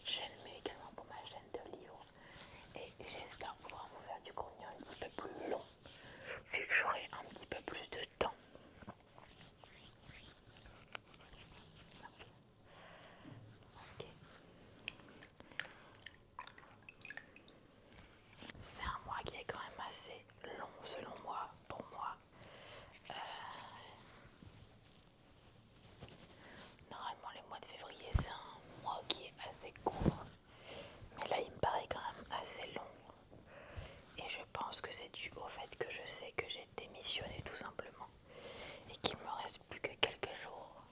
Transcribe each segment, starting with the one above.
cette chaîne, mais également pour ma chaîne de livres. Et j'espère pouvoir vous faire du contenu un petit peu plus long, vu que j'aurai un petit peu plus de temps. Ok. C'est un mois qui est quand même assez long selon moi, pour moi. Normalement les mois de février c'est un mois qui est assez court, mais là il me paraît quand même assez long. Et je pense que c'est dû au fait que je sais que j'ai démissionné tout simplement et qu'il me reste plus que quelques jours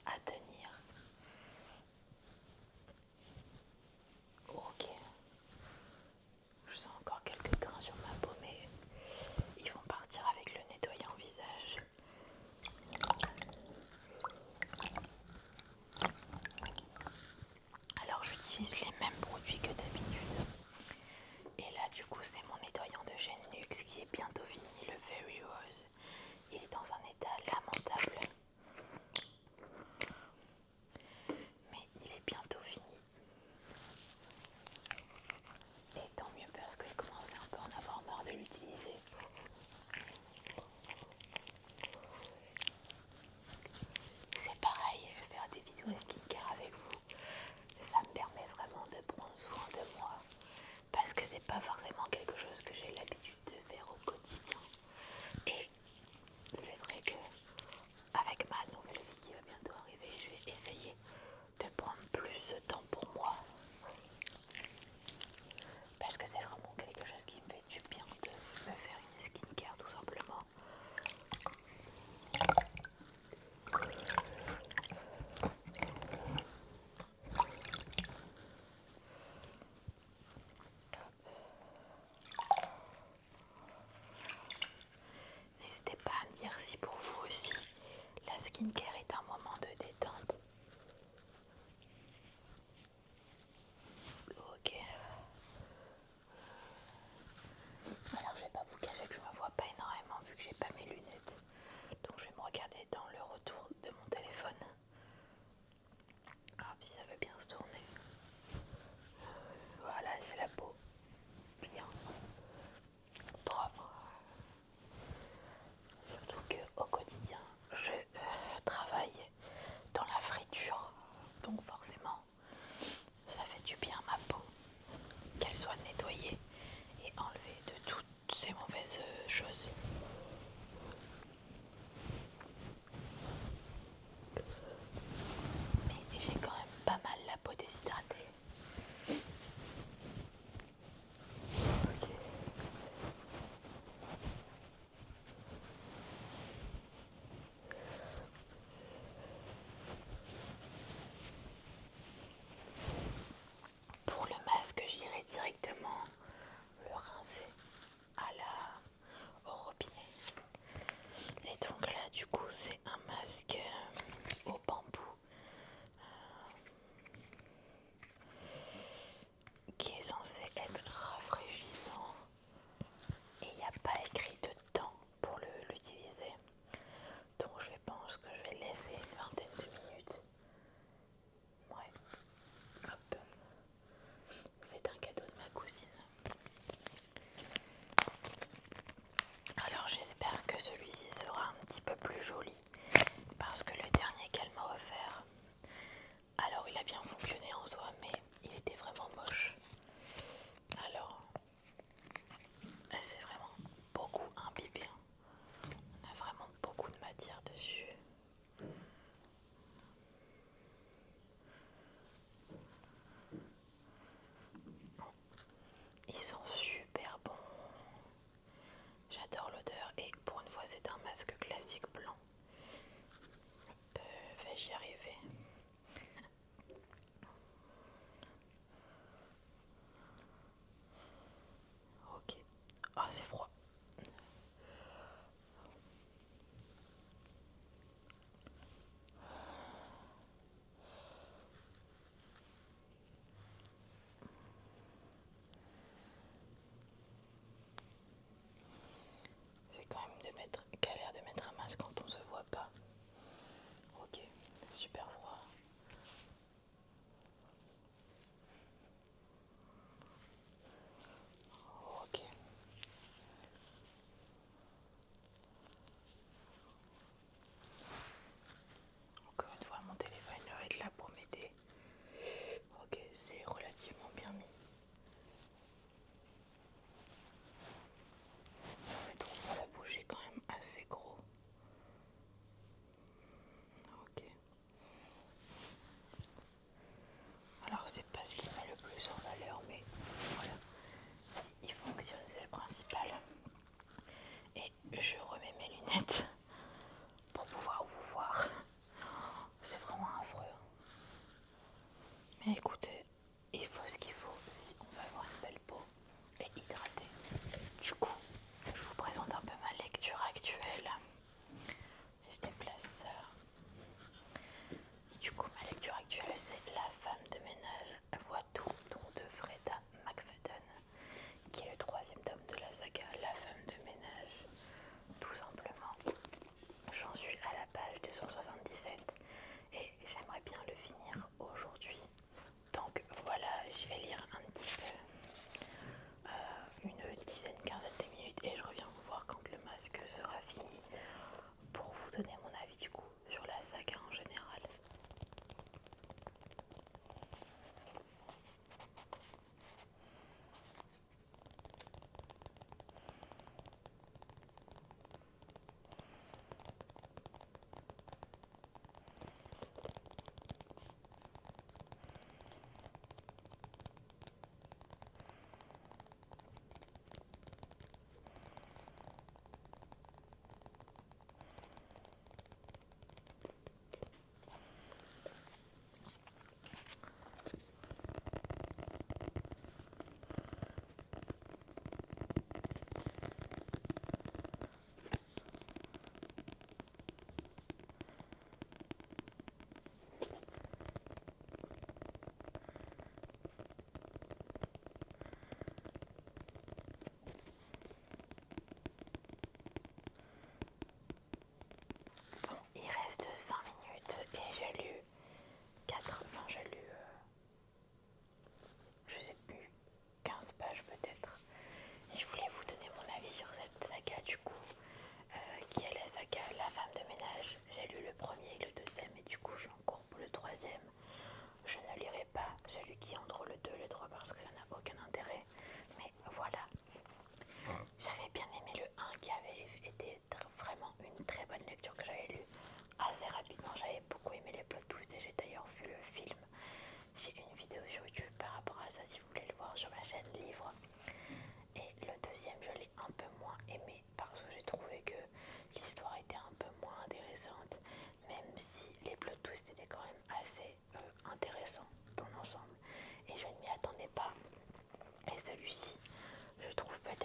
à tenir. Ok, je sens encore quelques grains sur ma peau, mais ils vont partir avec le nettoyant visage. Alors j'utilise les mêmes produits que d'habitude. Et là du coup c'est mon nettoyant de chez Nuxe qui est bientôt fini, le Very Rose. Il est dans un état lamentable, mais il est bientôt fini. Et tant mieux parce que je commençais un peu à en avoir marre de l'utiliser. C'est pareil, faire des vidéos skincare avec vous, ça me permet vraiment de prendre soin de moi. Parce que c'est pas forcément quelque chose que j'ai l'habitude de faire au quotidien. Et c'est vrai que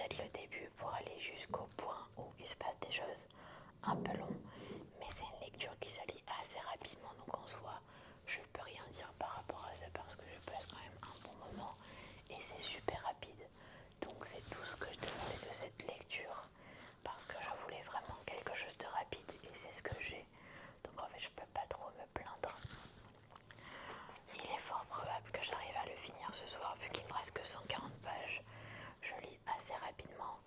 fait le début pour aller jusqu'au point où il se passe des choses un peu longues, mais c'est une lecture qui se lit assez rapidement, donc en soi je peux rien dire par rapport à ça parce que je passe quand même un bon moment et c'est super rapide. Donc c'est tout ce que je demandais de cette lecture parce que je voulais vraiment quelque chose de rapide et c'est ce que j'ai. Donc en fait je peux pas trop me plaindre. Il est fort probable que j'arrive à le finir ce soir vu qu'il me reste que 140 pages. Je lis assez rapidement,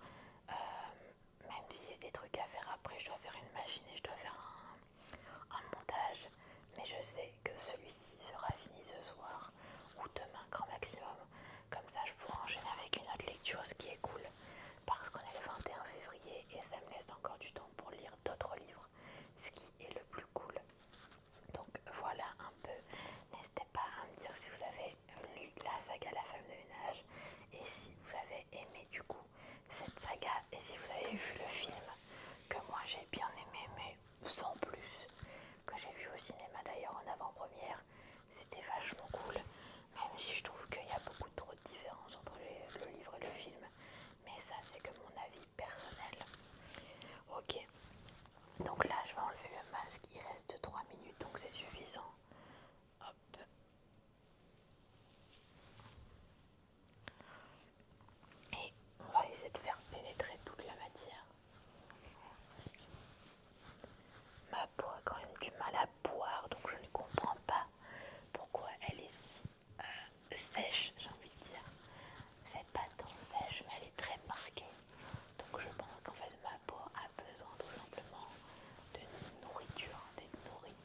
même si j'ai des trucs à faire après, je dois faire une machine et je dois faire un montage. Mais je sais que celui-ci sera fini ce soir ou demain grand maximum. Comme ça je pourrai enchaîner avec une autre lecture, ce qui est cool. Parce qu'on est le 21 février et ça me laisse encore du temps pour lire d'autres livres, ce qui est le plus cool. Donc voilà un peu, n'hésitez pas à me dire si vous avez lu la saga La Femme de ménage et si vous avez aimé du coup cette saga et si vous avez vu le film que moi j'ai bien aimé mais sans plus, que j'ai vu au cinéma d'ailleurs en avant-première, c'était vachement cool, même si je trouve qu'il y a beaucoup trop de différences entre le livre et le film, mais ça c'est que mon avis personnel. Ok, donc là je vais enlever le masque, il reste 3 minutes donc c'est suffisant. Hop. Et on va essayer de faire pénétrer toute la matière. Ma peau a quand même du mal à boire donc je ne comprends pas pourquoi elle est si sèche, j'ai envie de dire. C'est pas tant sèche mais elle est très marquée. Donc je pense qu'en fait ma peau a besoin tout simplement de nourriture, d'être nourrie.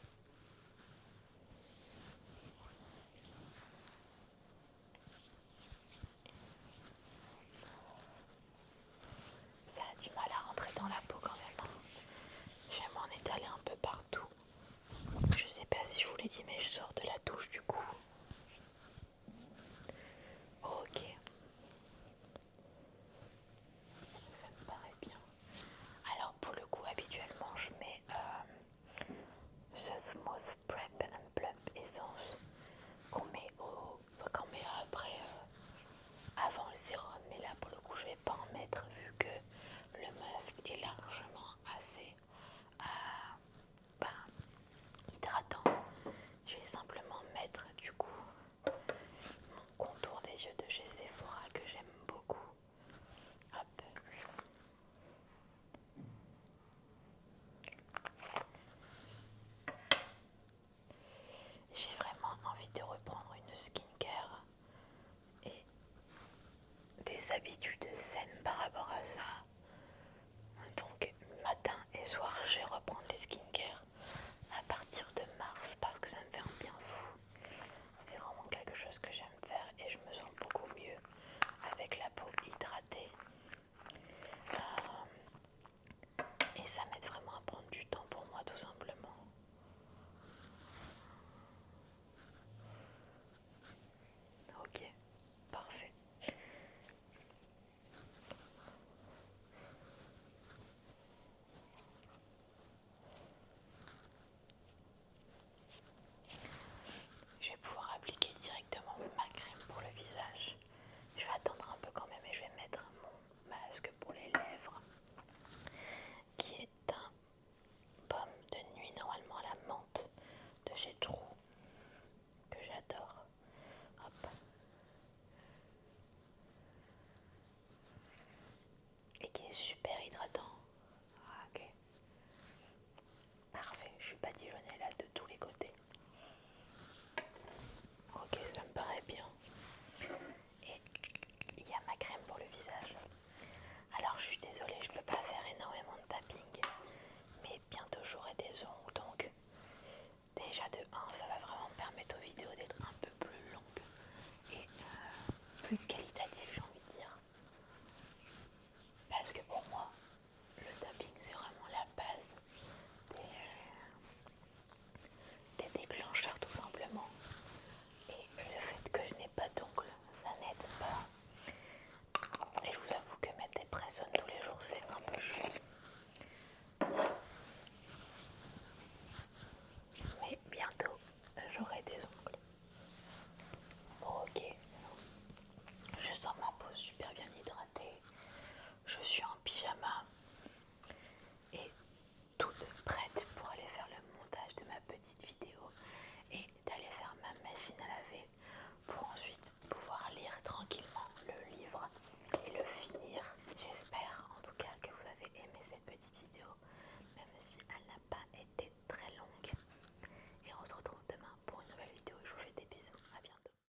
Ça a du mal à rentrer dans la peau quand même. Je vais m'en étaler un peu partout. Je sais pas si je vous l'ai dit mais je sors de la douche du coup. Ok. Ça me paraît bien. Alors pour le coup habituellement je mets ce Smooth Prep and Plump Essence qu'on met après avant le sérum, mais là pour le coup je vais pas en mettre vu que le masque est largement assez ben, hydratant. Je vais simplement mettre du coup mon contour des yeux de chez Sephora que j'aime beaucoup. Hop. J'ai vraiment envie de reprendre une skincare et des habitudes saines par rapport à ça.